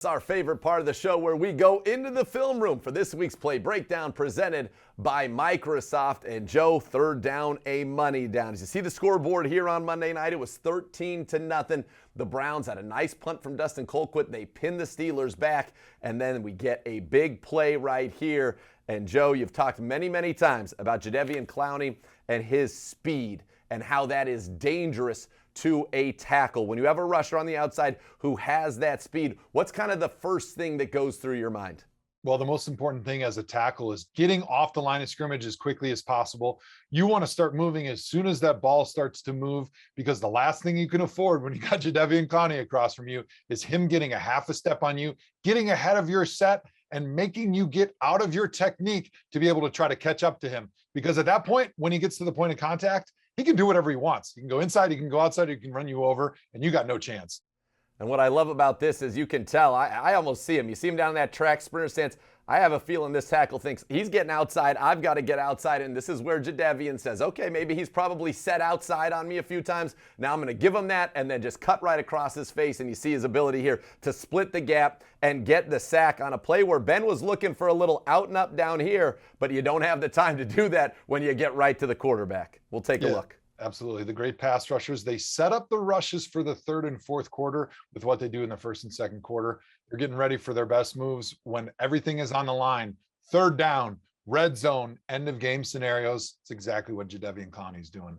It's our favorite part of the show where we go into the film room for this week's play breakdown presented by Microsoft. And Joe, third down, a money down. As you see the scoreboard here on Monday night, it was 13-0. The Browns had a nice punt from Dustin Colquitt. They pinned the Steelers back, and then we get a big play right here. And Joe, you've talked many, many times about Jadeveon Clowney and his speed and how that is dangerous to a tackle. When you have a rusher on the outside who has that speed, what's kind of the first thing that goes through your mind? Well, the most important thing as a tackle is getting off the line of scrimmage as quickly as possible. You want to start moving as soon as that ball starts to move, because the last thing you can afford when you got Jadeveon Clowney across from you is him getting a half a step on you, getting ahead of your set, and making you get out of your technique to be able to try to catch up to him. Because at that point, when he gets to the point of contact, he can do whatever he wants. He can go inside, he can go outside, he can run you over, and you got no chance. And what I love about this is you can tell, I almost see him. You see him down that track, sprinter stance. I have a feeling this tackle thinks he's getting outside. I've got to get outside. And this is where Jadeveon says, okay, maybe he's probably set outside on me a few times. Now I'm going to give him that and then just cut right across his face. And you see his ability here to split the gap and get the sack on a play where Ben was looking for a little out and up down here, but you don't have the time to do that when you get right to the quarterback. We'll take a look. Absolutely. The great pass rushers, they set up the rushes for the third and fourth quarter with what they do in the first and second quarter. They're getting ready for their best moves when everything is on the line. Third down, red zone, end of game scenarios. It's exactly what Jadeveon Clowney's doing.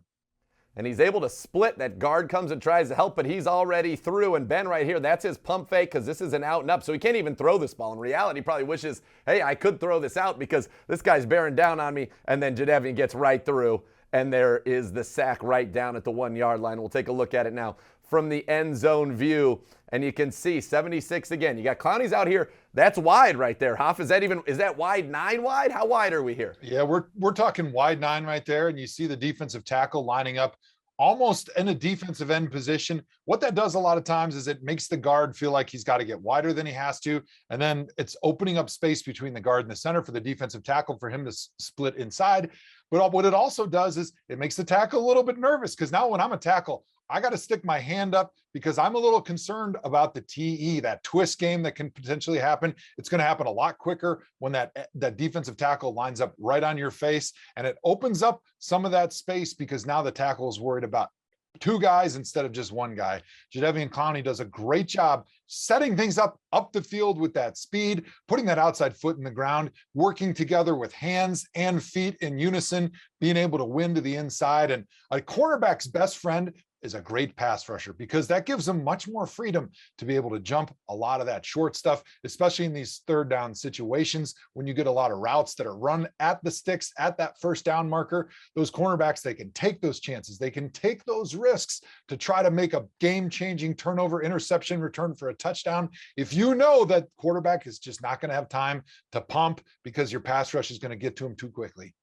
And he's able to split. That guard comes and tries to help, but he's already through. And Ben right here, that's his pump fake because this is an out and up. So he can't even throw this ball. In reality, he probably wishes, hey, I could throw this out because this guy's bearing down on me. And then Jadeveon gets right through. And there is the sack right down at the 1 yard line. We'll take a look at it now from the end zone view. And you can see 76 again. You got Clowney's out here. That's wide right there. Hoff, is that wide 9 wide? How wide are we here? Yeah, we're talking wide 9 right there. And you see the defensive tackle lining up almost in a defensive end position. What that does a lot of times is it makes the guard feel like he's got to get wider than he has to. And then it's opening up space between the guard and the center for the defensive tackle for him to split inside. But what it also does is it makes the tackle a little bit nervous, because now when I'm a tackle, I got to stick my hand up because I'm a little concerned about the TE, that twist game that can potentially happen. It's going to happen a lot quicker when that defensive tackle lines up right on your face, and it opens up some of that space because now the tackle is worried about 2 guys instead of just 1 guy. Jadeveon Clowney does a great job setting things up the field with that speed, putting that outside foot in the ground, working together with hands and feet in unison, being able to win to the inside. And a cornerback's best friend is a great pass rusher, because that gives them much more freedom to be able to jump a lot of that short stuff, especially in these third down situations when you get a lot of routes that are run at the sticks at that first down marker. Those cornerbacks, they can take those chances. They can take those risks to try to make a game-changing turnover, interception, return for a touchdown. If you know that quarterback is just not going to have time to pump because your pass rush is going to get to him too quickly.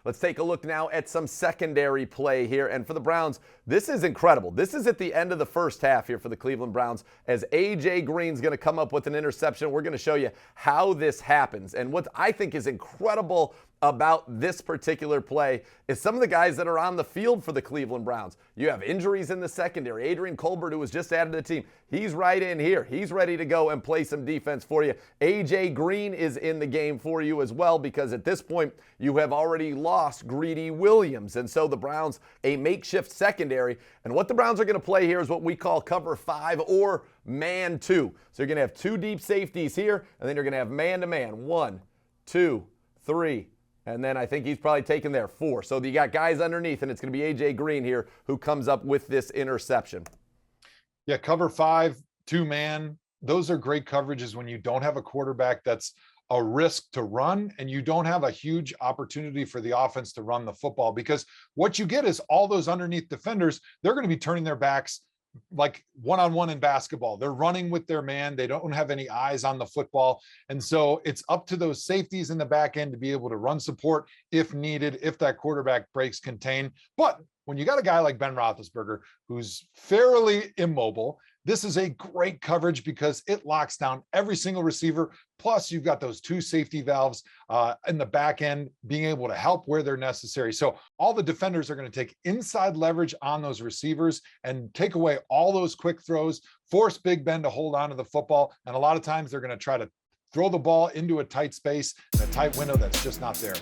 Let's take a look now at some secondary play here. And for the Browns, this is incredible. This is at the end of the first half here for the Cleveland Browns, as A.J. Green's going to come up with an interception. We're going to show you how this happens. And what I think is incredible about this particular play is some of the guys that are on the field for the Cleveland Browns. You have injuries in the secondary. Adrian Colbert, who was just added to the team, he's right in here. He's ready to go and play some defense for you. A.J. Green is in the game for you as well, because at this point you have already lost Greedy Williams. And so the Browns, a makeshift secondary. And what the Browns are going to play here is what we call cover 5 or man 2. So you're going to have 2 deep safeties here, and then you're going to have man-to-man. 1, 2, 3. And then I think he's probably taken there 4. So you got guys underneath, and it's going to be A.J. Green here who comes up with this interception. Yeah, cover 5, 2-man. Those are great coverages when you don't have a quarterback that's a risk to run, and you don't have a huge opportunity for the offense to run the football, because what you get is all those underneath defenders, they're going to be turning their backs like one-on-one in basketball. They're running with their man. They don't have any eyes on the football. And so it's up to those safeties in the back end to be able to run support if needed, if that quarterback breaks contain. But when you got a guy like Ben Roethlisberger, who's fairly immobile, this is a great coverage because it locks down every single receiver. Plus, you've got those 2 safety valves in the back end being able to help where they're necessary. So all the defenders are going to take inside leverage on those receivers and take away all those quick throws, force Big Ben to hold on to the football. And a lot of times they're going to try to throw the ball into a tight space and a tight window that's just not there.